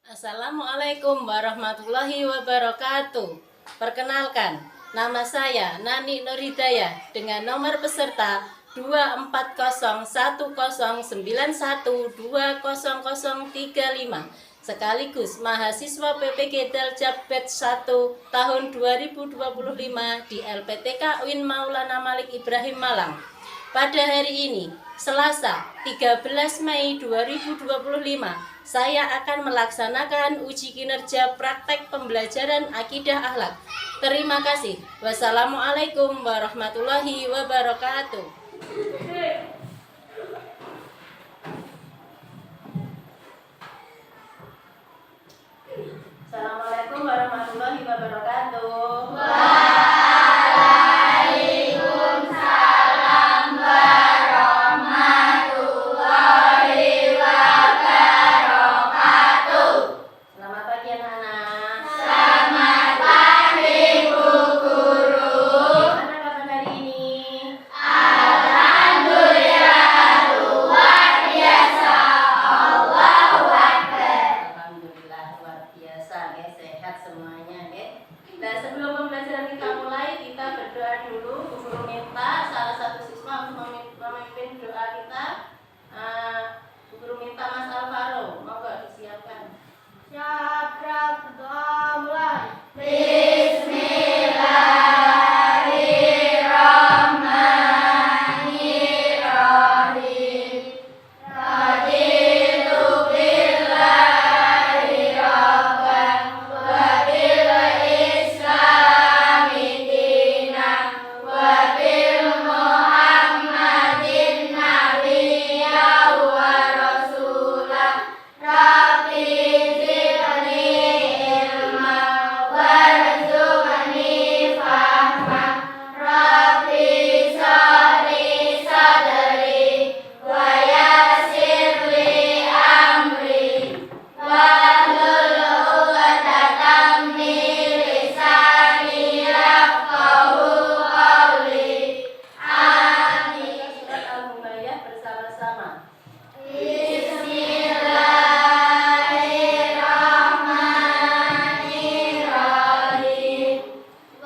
Assalamualaikum warahmatullahi wabarakatuh. Perkenalkan, nama saya Nani Nurhidayah dengan nomor peserta 24109120035 sekaligus mahasiswa PPG Daljab Batch 1 tahun 2025 di LPTK UIN Maulana Malik Ibrahim Malang. Pada hari ini, Selasa 13 Mei 2025, saya akan melaksanakan uji kinerja praktek pembelajaran akidah akhlak. Terima kasih. Wassalamualaikum warahmatullahi wabarakatuh. Assalamualaikum warahmatullahi wabarakatuh. Selamat pagi anak-anak. Selamat pagi Bu Guru. Gimana kabar hari ini? Alhamdulillah luar biasa. Allahu Akbar. Alhamdulillah luar biasa ya, sehat semuanya ya. Dan sebelum pembelajaran kita mulai, kita berdoa dulu. Bu Guru minta salah satu siswa untuk memimpin doa kita. Bu Guru minta Mas Alvaro, monggo disiapkan. Siap, berdoa mulai. Bismillahirrahmanirrahim. Raditu billahi rabban wa bil islami dinan wa bil muhammadin nabiyyan wa rasulah. Rabbi zidni ilma warzuqni fahma. Rabbi shrah sadri wa yassir li amri wahlul 'uqdatam min lisani yafqahu qawli. Amin. Surat Al-Humayyah bersama-sama. Bismillahirrahmanirrahim.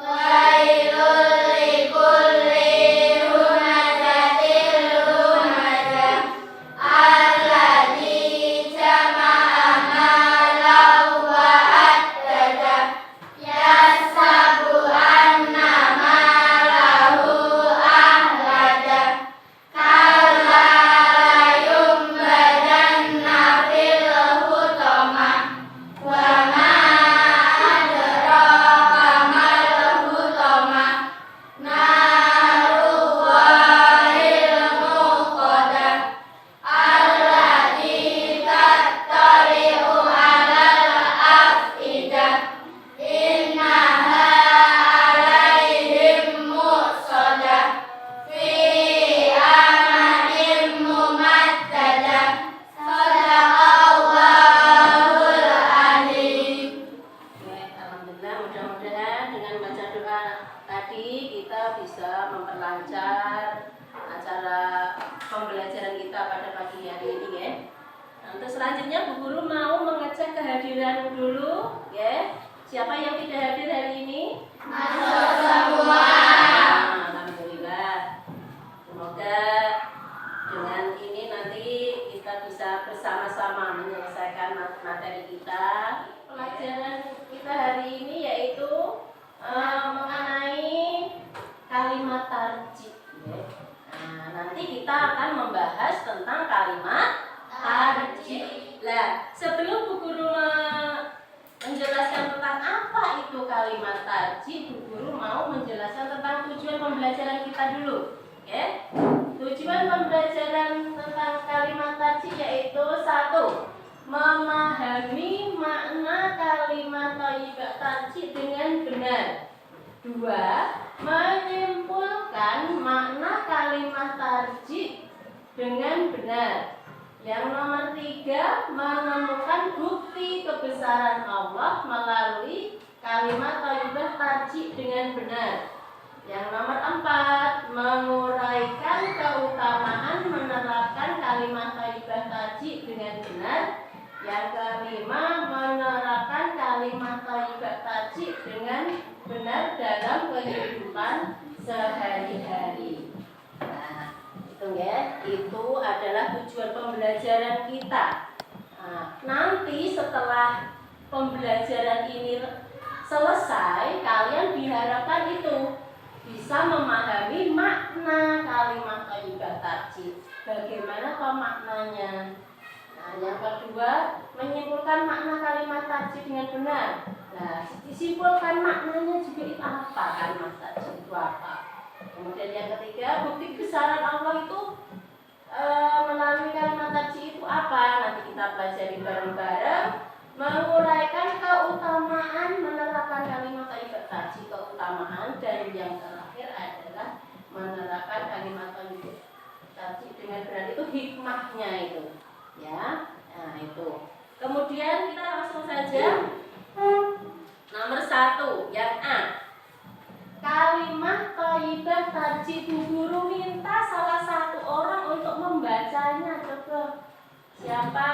Wailul likulli humazatil lumazah alladzi jama'a malan wa addadah yahsabu anna malahu ahladah. Kalla layumbadanna fil hutamah wa ma adraka mal hutamah narullahil muqadah allati tattali'u 'alal afidah innaha 'alaihim muqsadah fi amadin mumaddadah. Sadaqallahul alim. Alhamdulillah, mudah-mudahan dengan baca doa tadi kita bisa memperlancar acara pembelajaran kita pada pagi hari ini ya. Nah, untuk selanjutnya Bu Guru mau mengecek kehadiran dulu ya. Siapa yang tidak hadir hari ini? Masuk semua. Alhamdulillah. Semoga dengan ini nanti kita bisa bersama-sama menyelesaikan materi kita. Pelajaran kita hari ini yaitu mengenai kalimat tarjih. Nah, nanti kita akan membahas tentang kalimat tarjih. Nah, sebelum Bu Guru menjelaskan tentang apa itu kalimat tarjih, Bu Guru mau menjelaskan tentang tujuan pembelajaran kita dulu. Ya. Tujuan pembelajaran tentang kalimat tarjih yaitu 1. Memahami makna kalimat thayyibah tarjih dengan benar. 2. Menyimpulkan makna kalimat tarjih dengan benar. Yang nomor 3, menemukan bukti kebesaran Allah melalui kalimat thayyibah tarjih dengan benar. Yang nomor 4, menguraikan keutamaan menerapkan kalimat thayyibah tarjih dengan benar. Yang kelima, menerapkan kalimat thayyibah tajik dengan benar dalam kehidupan sehari-hari. Nah, itu ya, itu adalah tujuan pembelajaran kita. Nah, nanti setelah pembelajaran ini selesai, kalian diharapkan itu bisa memahami makna kalimat thayyibah tajik. Bagaimana maknanya? Nah, yang kedua, menyimpulkan makna kalimat tajik dengan benar. Nah, disimpulkan maknanya juga itu apa, kalimat tajik itu apa. Kemudian yang ketiga, bukti kebesaran Allah itu melalui kalimat tajik itu apa? Nanti kita pelajari bareng-bareng. Menguraikan keutamaan menerapkan kalimat thayyibah tajik, keutamaan, dan yang terakhir adalah menerapkan kalimat thayyibah tajik dengan benar, itu hikmahnya itu. Ya, nah itu. Kemudian kita langsung saja nomor 1 yang A. Kalimat thayyibah tajik. Bu Guru minta salah satu orang untuk membacanya. Coba siapa?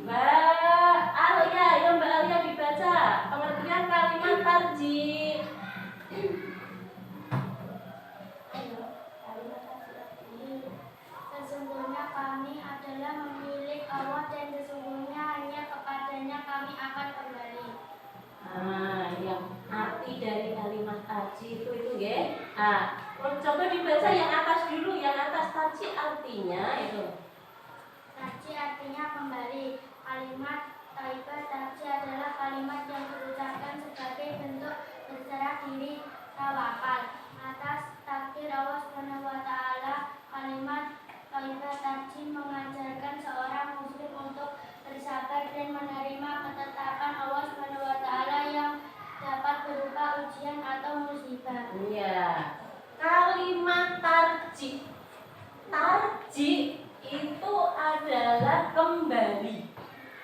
Mbak Alia, ya Mbak Alia dibaca pengertian kalimat tajik. Sesungguhnya kami adalah memilik Allah dan sesungguhnya hanya kepadanya kami akan kembali. Nah, yang arti dari kalimat tajik itu ya. Nah, coba dibaca yang atas dulu, yang atas tajik artinya itu. Tajik artinya kembali. Kalimat thayyibah tajik adalah kalimat yang diucapkan sebagai bentuk berserah diri tawakal atas takdir Allah Subhanahu wa taala. Kalimat thayyibah tajik mengajarkan seorang muslim untuk bersabar dan menerima ketetapan Allah Subhanahu wa taala yang dapat berupa ujian atau musibah. Iya. Kalimat tarjih. Tarjih itu adalah kembali.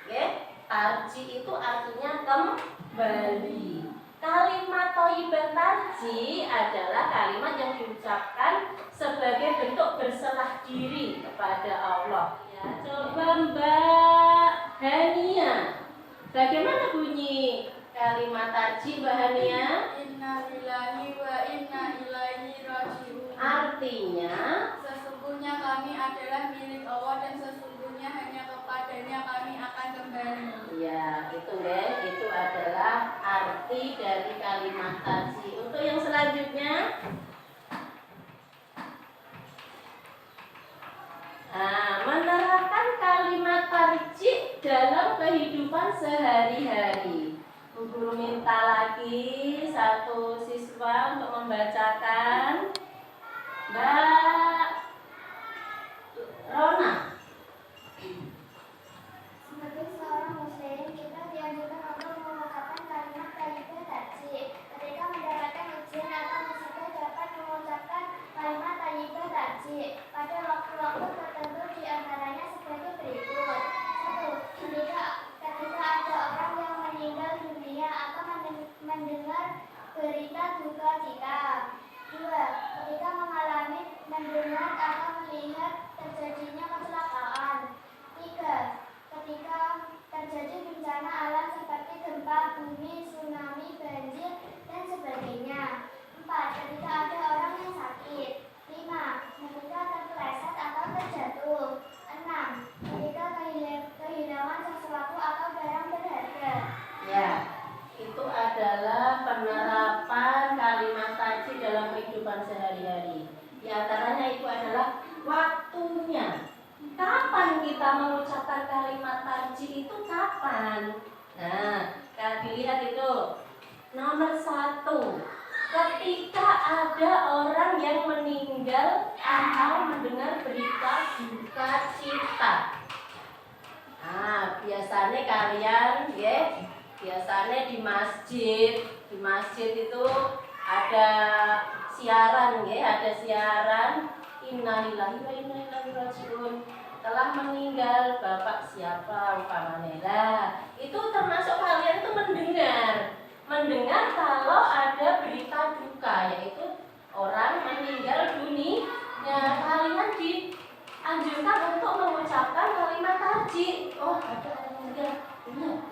Oke? Tarjih itu artinya kembali. Kalimat thayyibah tajik adalah kalimat yang diucapkan sebagai bentuk berserah diri kepada Allah. Ya, coba Mbak Hania, bagaimana bunyi kalimat tajik Mbak Hania? Inna lillahi wa inna ilaihi raji'un. Artinya, sesungguhnya kami adalah milik Allah dan sesungguhnya hanya kepadanya kami akan kembali. ya itu deh, itu adalah arti dari kalimat tajik. Untuk yang selanjutnya, menerapkan kalimat tajik dalam kehidupan sehari-hari. Bu Guru minta lagi satu siswa untuk membacakan. Mbak Rona. Sebagai seorang muslim, kita dianjurkan untuk mengucapkan kalimat thayyibah tajik. Ketika mendapatkan ujian atau musibah dapat mengucapkan kalimat thayyibah tajik pada waktu-waktu tertentu, di antaranya sebagai berikut. 1. Ketika ada orang yang meninggal dunia atau mendengar berita duka cita. 2. Ketika mendengar atau melihat terjadinya kecelakaan. 3. Ketika terjadi bencana alam seperti gempa bumi, tsunami, banjir, dan sebagainya. 4. Ketika ada orang yang sakit. 5. Ketika terpeleset atau terjatuh. 6. Ketika kehilangan sesuatu atau barang berharga. Ya, itu adalah penerapan kalimat tajik dalam kehidupan sehari-hari. Di antaranya itu adalah waktunya. Kapan kita mengucapkan kalimat tajik itu kapan? Nah, dilihat itu. Nomor 1, ketika ada orang yang meninggal atau mendengar berita duka cita. Nah, biasanya kalian, ya, biasanya di masjid itu ada siaran, ya, ada siaran. Innalillahi wa inna ilaihi raji'un. Telah meninggal bapak siapa umpamanya. Itu termasuk kalian itu mendengar kalau ada berita duka, yaitu orang meninggal dunia. Kalian dianjurkan untuk mengucapkan kalimat tajik. Oh, ada orang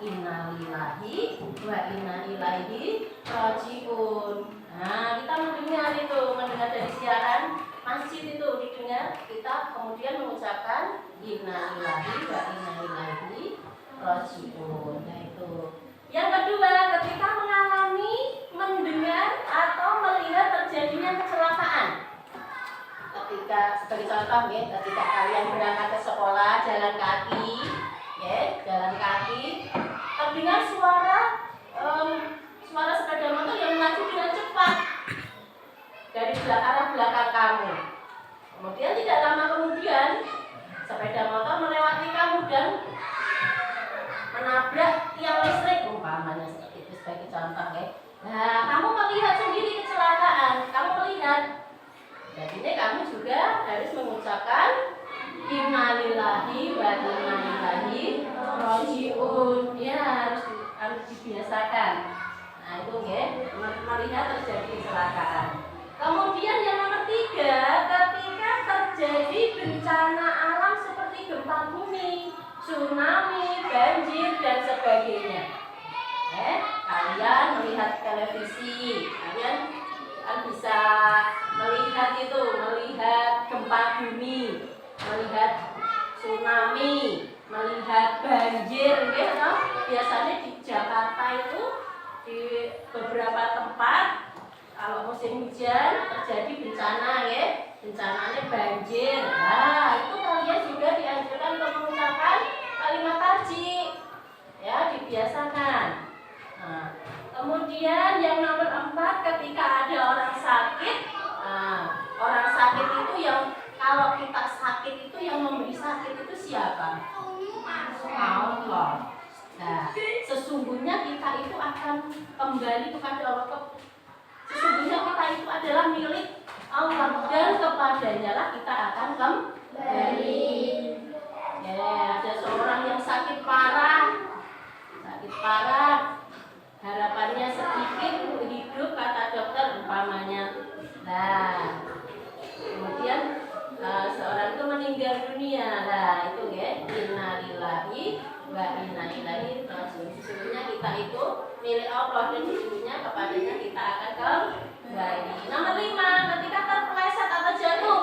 innalillahi wa inna ilaihi rajiun. Nah, kita mendengar dari siaran masjid itu didengar, kita kemudian mengucapkan innalillahi wa inna ilaihi rajiun. Yaitu yang kedua, ketika mendengar atau melihat terjadinya kecelakaan. Ketika sebagai contoh ya, ketika kalian berangkat ke sekolah jalan kaki, terdengar suara sepeda motor yang melaju dengan cepat dari arah belakang kamu. Kemudian tidak lama kemudian sepeda motor melewati kamu dan menabrak tiang listrik umpamanya seperti itu sebagai contoh ya. Nah, kamu melihat sendiri kecelakaan, kamu melihat. Jadi kamu juga harus mengucapkan innalillahi wa inna ilaihi rajiun. Ya, harus dibiasakan. Nah, itu ya, melihat terjadi kecelakaan. Kemudian yang nomor 3, ketika terjadi bencana alam seperti gempa bumi, tsunami, banjir dan sebagainya. Kalian melihat televisi, kalian bisa melihat gempa bumi, melihat tsunami, melihat banjir, gitu. Biasanya di Jakarta itu di beberapa tempat kalau musim hujan terjadi bencana ya, bencananya banjir. Nah, itu kalian juga dianjurkan untuk mengucapkan kalimat taji, ya, dibiasakan. Nah, kemudian yang nomor 4, ketika ada orang sakit. Nah, orang sakit itu yang kalau kita sakit itu yang memberi sakit itu siapa? Allah. Nah, sesungguhnya kita itu akan kembali kepada Allah. Sesungguhnya kita itu adalah milik Allah dan kepadanya lah kita akan kembali. Ya, ada seorang yang sakit parah, harapannya sedikit untuk hidup kata dokter umpamanya. Nah, kemudian seorang itu meninggal dunia. Nah, itu ya, innalillahi wa inna ilaihi rajiun. Sesungguhnya kita itu milik Allah dan sesungguhnya kepadanya kita akan kembali. Nomor 5, ketika terpeleset atau jatuh,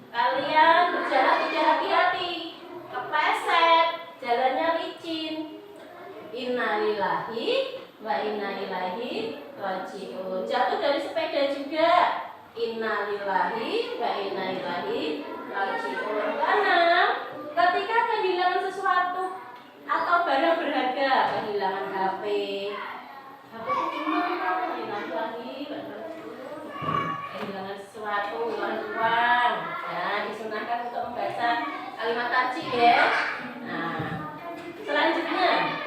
kalian berjalan tidak hati-hati, kepleset, jalannya licin. Innalillahi wa inna ilaihi rajiun. Jatuh dari sepeda juga. Innalillahi wa inna ilaihi rajiun. Karena ketika kehilangan sesuatu atau barang berharga, kehilangan HP itu gimana? Kehilangan sesuatu, uang. Nah, disunahkan untuk membaca kalimat taji ya. Nah, selanjutnya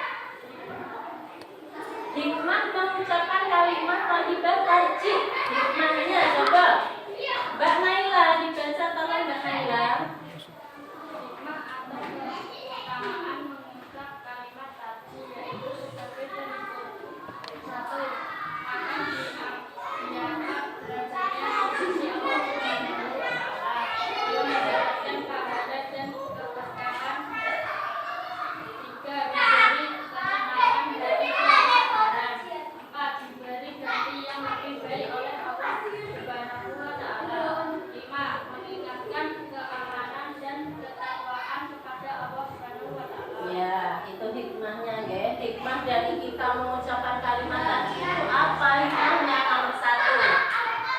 hikmah mengucapkan kalimat thayyibah taji. Hikmahnya coba Mbak Naila dibaca, tolong Mbak Naila. Hikmah atau keutamaan mengucap kalimat taji yaitu sebagai berikut. 1. Akan diangkat derajatnya di sisi Allah Subhanahu wa Ta'ala. 2. Mendapatkan pahala dan keberkahan. 3. Diberi ketenangan dari kesabaran. 4. Diberi ganti yang lebih baik oleh Allah Subhanahu wa Ta'ala. 5. Meningkatkan keamanan dan ketakwaan kepada Allah Subhanahu wa Ta'ala. Ya, itu hikmahnya ya. Hikmah dari kita mengucapkan kalimat taji itu apa? Hikmahnya nomor 1,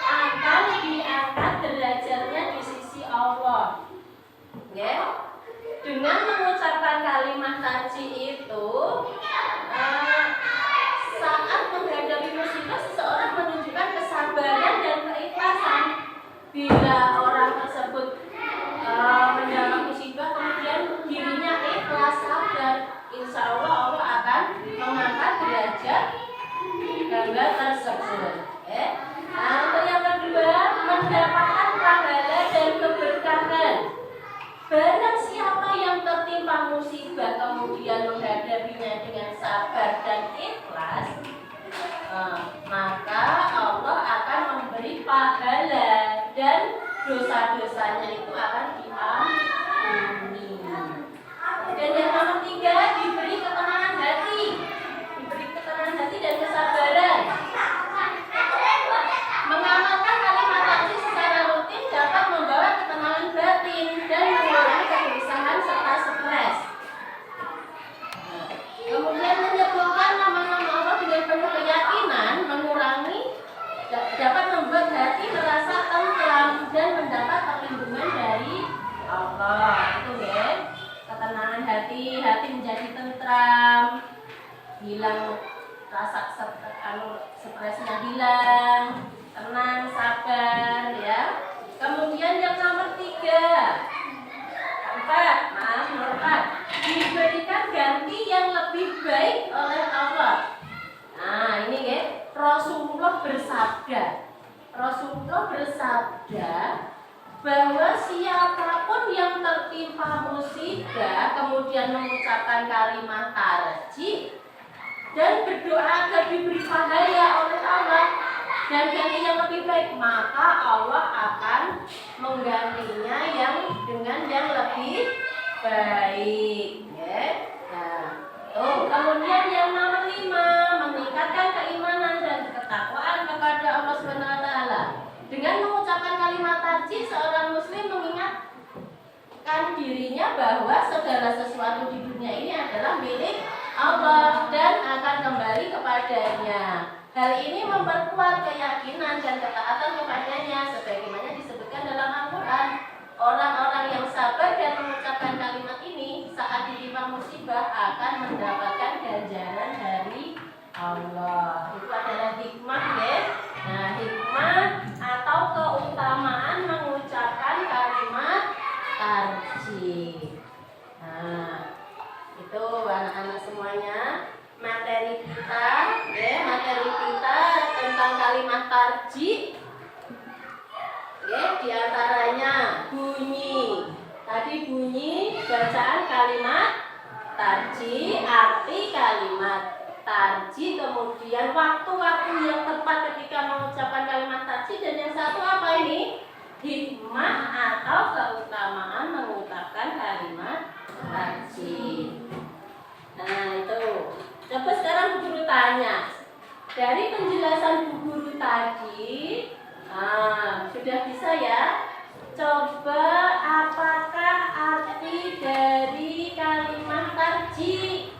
akan diangkat derajatnya di sisi Allah. Ya. Dengan mengucapkan kalimat taji itu, saat menghadapi musibah seseorang menunjukkan kesabaran dan keikhlasan. Bila orang tersebut mendapat musibah kemudian dirinya ikhlas sabar, insya Allah Allah akan mengangkat derajat hamba tersebut. Nah, untuk yang kedua, mendapatkan pahala dan keberkahan. Barang siapa yang tertimpa musibah kemudian menghadapinya dengan sabar dan ikhlas, maka Allah akan memberi pahala dan dosa-dosanya itu akan diampuni. Dan yang nomor 3, diberi ketenangan hati. hilang rasa stresnya hilang, tenang, sabar ya. Kemudian yang nomor 3, nomor 4, diberikan ganti yang lebih baik oleh Allah. Nah ini ya, Rasulullah bersabda bahwa siapapun yang tertimpa musibah kemudian mengucapkan kalimat tarjih dan berdoa agar diberi cahaya oleh Allah dan ganti yang lebih baik, maka Allah akan menggantinya dengan yang lebih baik ya. Nah, kemudian yang nomor 5, meningkatkan keimanan dan ketakwaan kepada Allah SWT. Dengan mengucapkan kalimat tarjih, seorang muslim mengingatkan dirinya bahwa segala sesuatu di dunia ini adalah milik Allah dan akan kembali kepadanya. Hal ini memperkuat keyakinan dan ketaatan kepadanya sebagaimana disebutkan dalam Al-Quran. Orang-orang yang sabar dan mengucapkan kalimat ini saat ditimpa musibah akan mendapatkan ganjaran dari Allah. Itu adalah hikmah ya. Nah, hikmah atau keutamaan mengucapkan kalimat tarjih. Nah, itu anak-anak semuanya materi kita tentang kalimat tarjih. Diantaranya bunyi bacaan kalimat tarjih, arti kalimat tarjih, kemudian waktu-waktu yang tepat ketika mengucapkan kalimat tarjih, dan yang satu apa ini? Hikmah atau keutamaan mengucapkan kalimat tarjih. Nah itu, coba sekarang Bu Guru tanya, dari penjelasan Bu Guru tadi, sudah bisa ya? Coba apakah arti dari kalimat tarjih?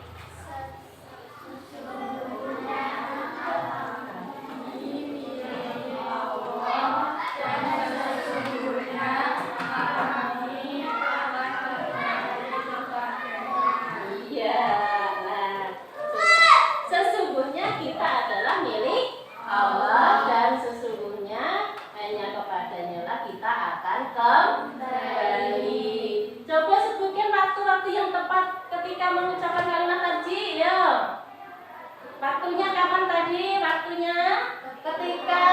Iya, sesungguhnya kita adalah milik Allah dan sesungguhnya hanya kepadanya lah kita akan kembali. Coba sebutkan waktu-waktu yang tepat ketika mengucapkan kalimat tarjih, ya. Waktunya kapan tadi? Waktunya ketika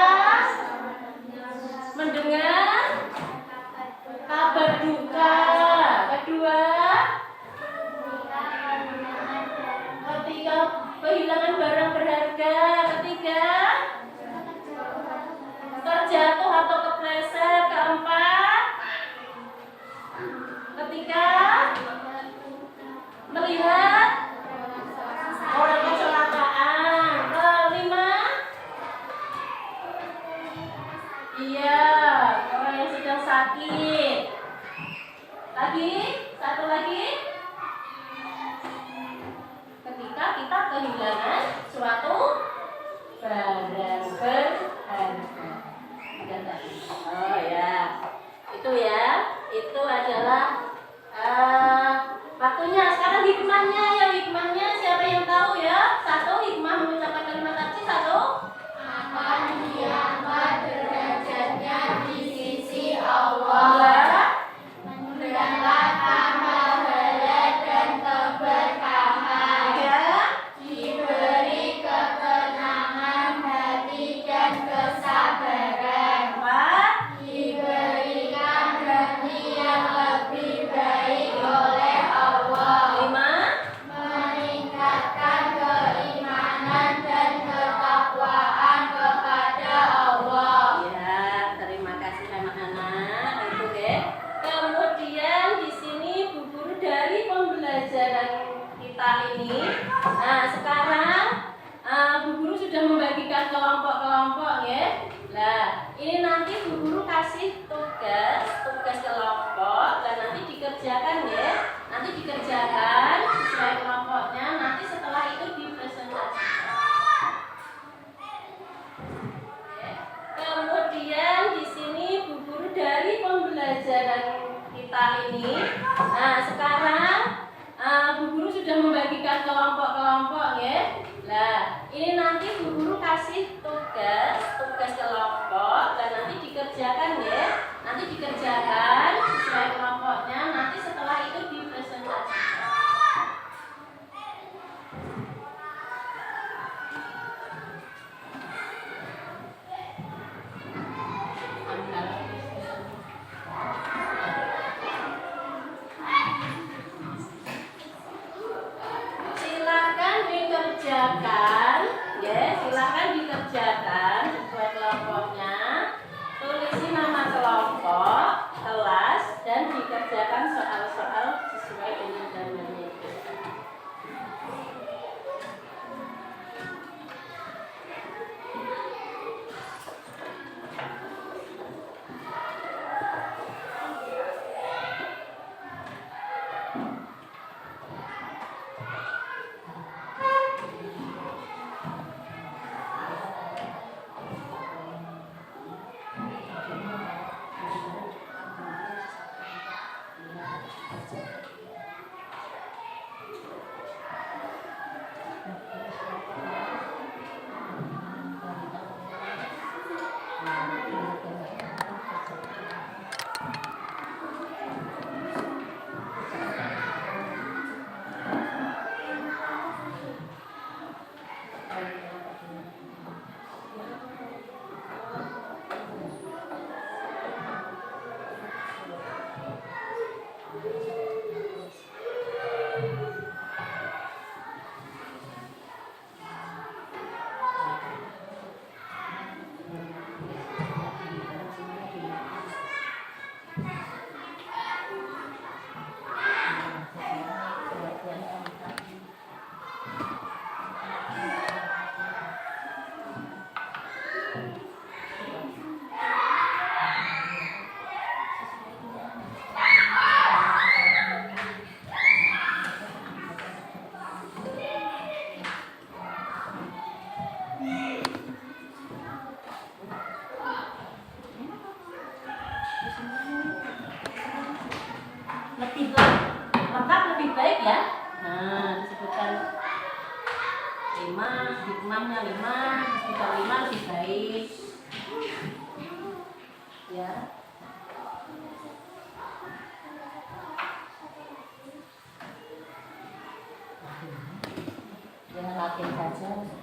mendengar kabar duka. Kedua, ketika kehilangan barang berharga. Ketiga, terjatuh atau kepleset. Keempat, ketika melihat orang kecelakaan. Kelima, iya, orang yang sedang sakit. Lagi, satu lagi, ketika kita kehilangan suatu barang berharga. Oh ya, itu adalah waktunya. Sekarang hikmahnya, siapa yang tahu ya? Satu, hikmah mengucapkan kalimat tarjih. Satu, akan diangkat derajatnya di sisi Allah. Mendapatkan pahala dan keberkahan. Diberi ketenangan hati dan kesabaran. Diberikan ganti yang lebih baik oleh Allah. 5, meningkatkan keimanan dan ketakwaan kepada Allah. Ya, terima kasih anak-anak. Itu deh. Kemudian di sini Bu Guru dari pembelajaran kita ini. Nah, sekarang Bu Guru sudah membagikan kelompok-kelompok ya. Nah, ini nanti Bu Guru kasih tugas kelompok dan nanti dikerjakan ya. Nanti dikerjakan sesuai kelompoknya. Nanti setelah itu dipresentasikan. Kemudian di sini Bu Guru dari pembelajaran kita ini. Nah, sekarang Bu Guru sudah sudah membagikan kelompok-kelompok ya. Nah, ini nanti guru kasih tugas kelompok dan nanti dikerjakan ya. Nanti dikerjakan sesuai kelompoknya. Nanti setelah itu dipresentasikan. Silakan dikerjakan sesuai kelompoknya. Tulisi nama kelompok, kelas, dan dikerjakan soal-soal sesuai dengan gambarnya itu. Lebih lengkap, lebih baik ya. Nah, disebutkan 5, hikmahnya 5, disebutkan 5 lebih baik. Ya. Jangan latihan saja.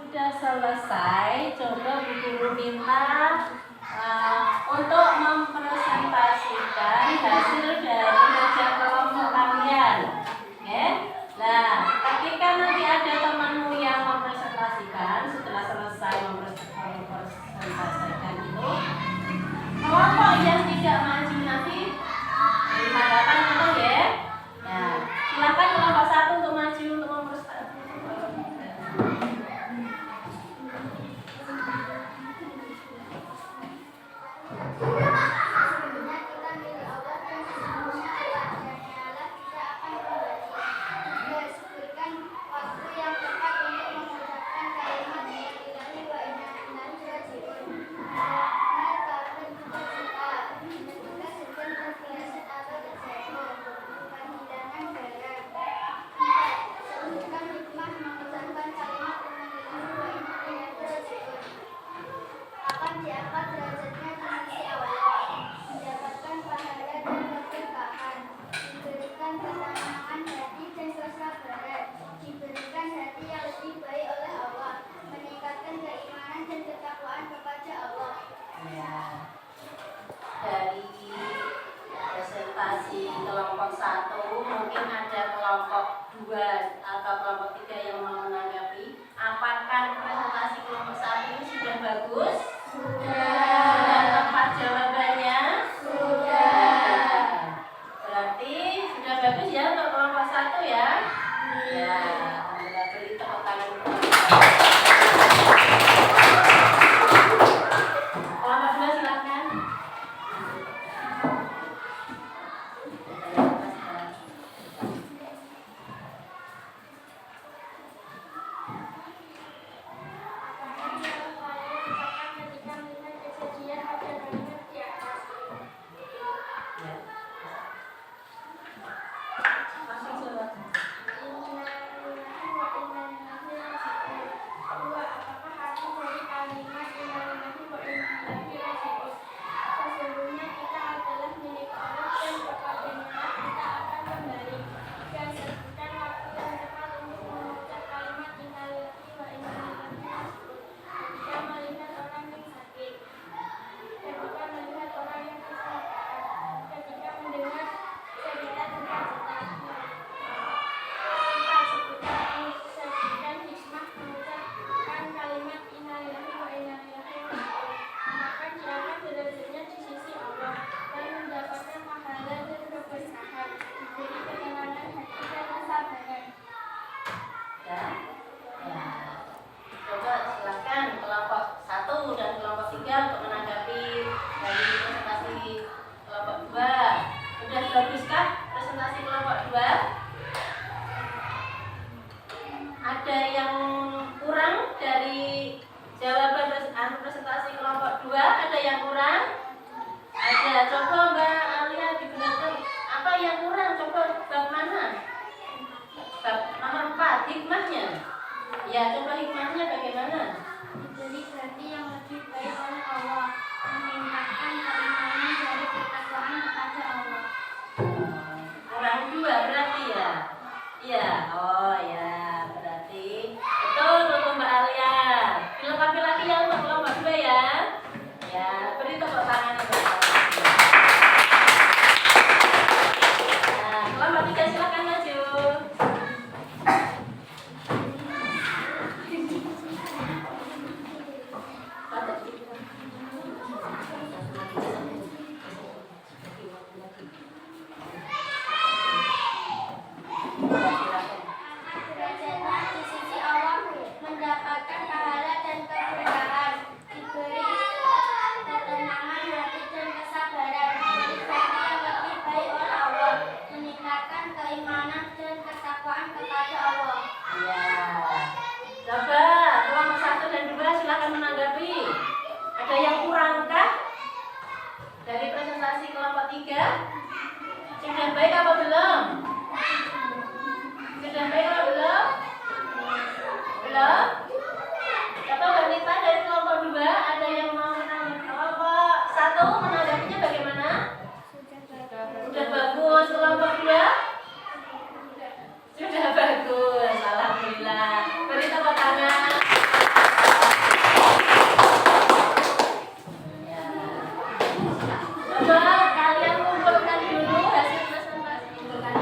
Sudah selesai, coba Bu Guru minta untuk mempresentasikan hasil dari kerja kelompok kalian. Oke? Nah, ketika nanti ada temanmu yang mempresentasikan, setelah selesai mempresentasikan itu, kelompok yang tidak maju nanti dimandakan untuk ya. Nah, silakan kelompok 1 untuk maju untuk mempresentasikan. Dari presentasi kelompok 1 mungkin ada kelompok 2 atau kelompok 3 yang mau menanggapi. Apakah presentasi kelompok 1 ini sudah bagus? 1 ya. Ya, alhamdulillah, beri tepuk tangan. Kelompok 2 silakan. Coba silakan kelompok 1 dan kelompok 3 untuk menanggapi dari presentasi kelompok 2. Sudah baguskah presentasi kelompok 2? Ada yang kurang dari jawaban presentasi kelompok 2? Ada yang kurang? Ada. Coba Mbak Alia dibenarkan. Apa yang kurang? Coba bab mana? Bab nomor 4, hikmahnya. Ya, coba hikmahnya bagaimana? Diberi ganti yang lebih baik oleh Allah, meningkatkan keimanan dari ketakwaan kepada Allah. Kurang 2 berarti ya? Iya, oh ya, berarti betul untuk Mbak Alia. Dilengkapi lagi ya untuk kelompok 2 ya. Ya, beri tepuk tangan untuk kelompok 2. Nah, kelompok 3 silakan maju. Derajatnya di sisi Allah, mendapatkan pahala dan keberkahan, diberi ketenangan hati dan kesabaran, diberi ganti yang lebih baik oleh Allah, meningkatkan keimanan dan ketakwaan kepada Allah. Ya. Coba kelompok 1 dan 2 silakan menanggapi. Ada yang kurangkah dari presentasi kelompok 3? Sudah baik apa belum? Sudah baik apa belum? Belum? Coba wanita dari kelompok 2 ada yang mau menanggapi. Kelompok 1 menanggapinya bagaimana? Sudah bagus. Kelompok 2? Sudah bagus. Alhamdulillah. Beri tepuk tangan. Ya. Coba kalian kumpulkan dulu hasil presentasi. Kumpulkan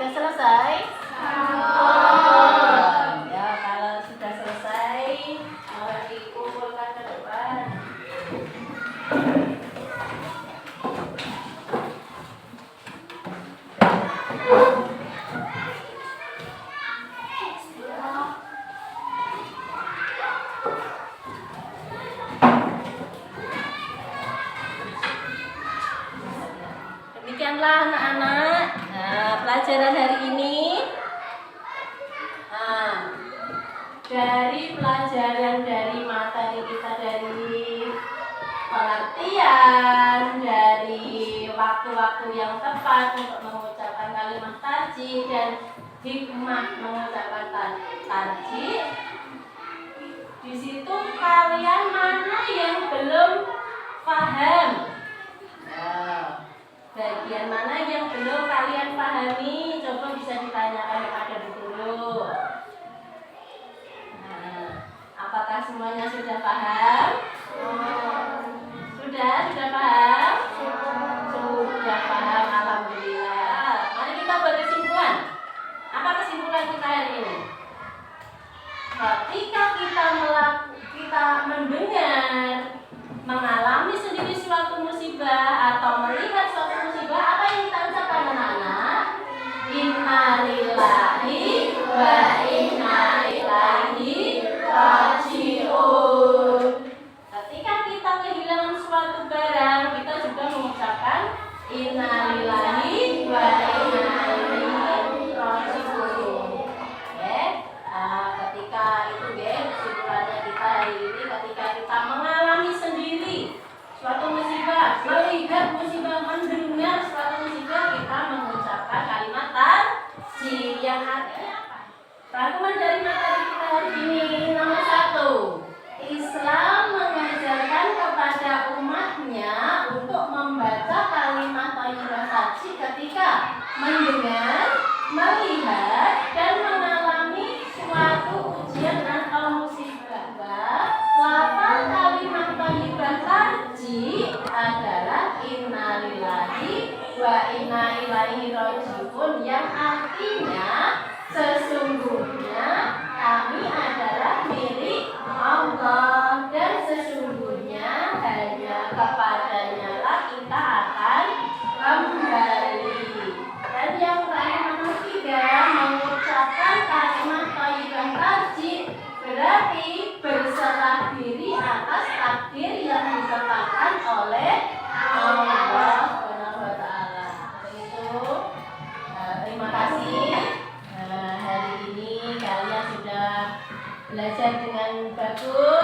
Sudah selesai? Belum. Ya, kalau sudah selesai, mau dikumpulkan ke depan. Demikianlah anak-anak. Nah, pelajaran hari ini. Nah, dari pelajaran dari materi kita dari pengertian, dari waktu-waktu yang tepat untuk mengucapkan kalimat tarjih dan hikmah mengucapkan tarjih. Di situ kalian mana yang belum paham? Nah, bagian mana yang belum kalian pahami? Coba bisa ditanyakan kepada Bu Guru. Nah, apakah semuanya sudah paham? Sudah paham? Sudah paham, alhamdulillah. Mari kita buat kesimpulan. Apa kesimpulan kita hari ini? Ketika kita mendengar, mengalami sendiri suatu musibah atau melihat suatu musibah, apa yang kita ucapkan anak-anak? Innalillahi wa inna ilaihi raji'un. Ketika kita kehilangan suatu barang, kita juga mengucapkan innalillahi wa inna ilaihi raji'un. Oke, ketika itu kesimpulannya kita hari ini, ketika kita mengalami sendiri suatu musibah, melihat musibah, mendengar suatu musibah, kita mengucapkan kalimat tarjih yang artinya apa? Rangkuman dari materi kita hari ini nomor 1. Islam mengajarkan kepada umatnya untuk membaca kalimat thayyibah tarjih ketika mendengar, melihat, dan mengalami suatu ujian atau musibah. Lafaz kalimat thayyibah tarjih adalah innalillahi wa inna ilaihi raji'un, yang artinya sesungguhnya kami adalah milik Allah dan sesungguhnya hanya kepadanya lah kita akan kembali. Dan yang terakhir nomor 3, mengucapkan kalimat thayyibah tarjih berarti berserah diri atas takdir yang ditetapkan oleh Allah Subhanahu wa taala. Begitu. Terima kasih. Hari ini kalian sudah belajar dengan bagus.